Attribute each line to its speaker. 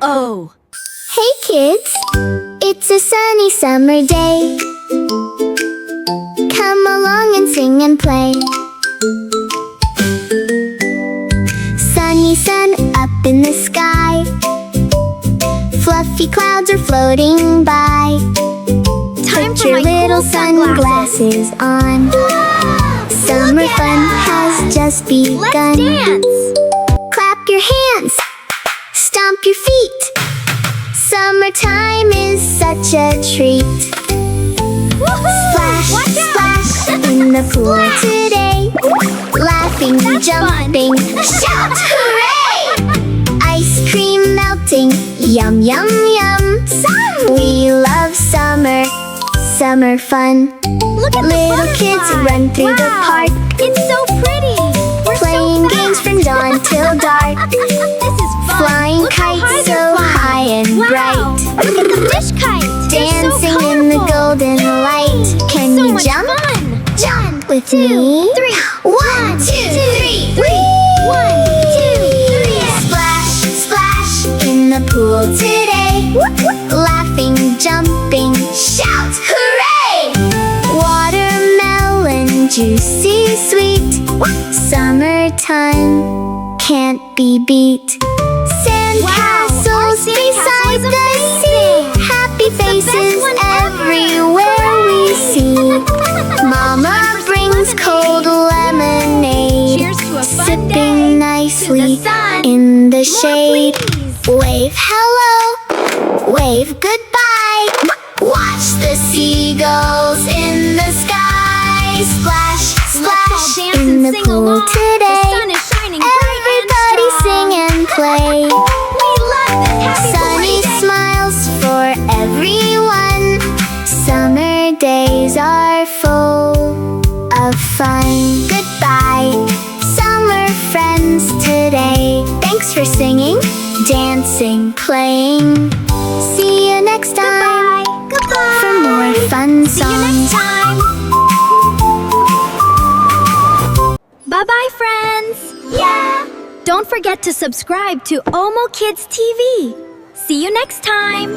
Speaker 1: Oh.
Speaker 2: Hey kids, it's a sunny summer day. Come along and sing and play. Sunny sun up in the sky. Fluffy clouds are floating by. Put your little sunglasses on. Summer fun has just begun.
Speaker 1: Let's dance!
Speaker 2: Clap your hands, stomp your feet. Summertime is such a treat. Splash, splash in the pool today. Laughing, jumping, shout hooray! Ice cream melting, yum, yum, yum. We love summer, summer fun.
Speaker 1: Look at
Speaker 2: Little
Speaker 1: the
Speaker 2: kids
Speaker 1: butterfly.
Speaker 2: run through the park.
Speaker 1: It's so pretty. We're
Speaker 2: Playing
Speaker 1: so
Speaker 2: games from dawn till dark.
Speaker 1: This is fun.
Speaker 2: Flying
Speaker 1: Look how high
Speaker 2: kites
Speaker 1: they're
Speaker 2: so
Speaker 1: flying.
Speaker 2: high and
Speaker 1: Wow.
Speaker 2: bright.
Speaker 1: Look at the fish kite. They're so
Speaker 2: Dancing in the
Speaker 1: colorful.
Speaker 2: golden light. Can
Speaker 1: So
Speaker 2: you
Speaker 1: much
Speaker 2: jump?
Speaker 1: fun.
Speaker 2: Jump with
Speaker 1: Two,
Speaker 2: me.
Speaker 1: three.
Speaker 2: 1, 2, 3.
Speaker 1: 1, 2, 3.
Speaker 2: Splash, splash in the pool today. Laughing, jumping, shout hooray! Watermelon, juicy, sweet. Summertime can't be beat. Sandcastles beside the sea. Happy faces everywhere we see. Mama brings cold lemonade.
Speaker 1: Cheers to a fun
Speaker 2: Sipping
Speaker 1: day.
Speaker 2: nicely
Speaker 1: To the sun.
Speaker 2: in the shade.
Speaker 1: please.
Speaker 2: Wave hello, wave goodbye. Watch the seagulls in the sky. Splash,
Speaker 1: Let's all
Speaker 2: splash
Speaker 1: dance
Speaker 2: in
Speaker 1: and
Speaker 2: the
Speaker 1: sing
Speaker 2: pool
Speaker 1: along.
Speaker 2: today.
Speaker 1: The sun is shining bright
Speaker 2: Everybody
Speaker 1: and strong.
Speaker 2: sing and play.
Speaker 1: We love this happy
Speaker 2: Sunny
Speaker 1: Hawaii day.
Speaker 2: smiles for everyone. Summer days are full of fun. Goodbye, summer friends today. Thanks for singing, dancing, playing. See you next time.
Speaker 1: Goodbye.
Speaker 2: For more fun
Speaker 1: See you next
Speaker 2: songs.
Speaker 1: time. Bye-bye, friends.
Speaker 2: Yeah.
Speaker 1: Don't forget to subscribe to Omo Kids TV. See you next time.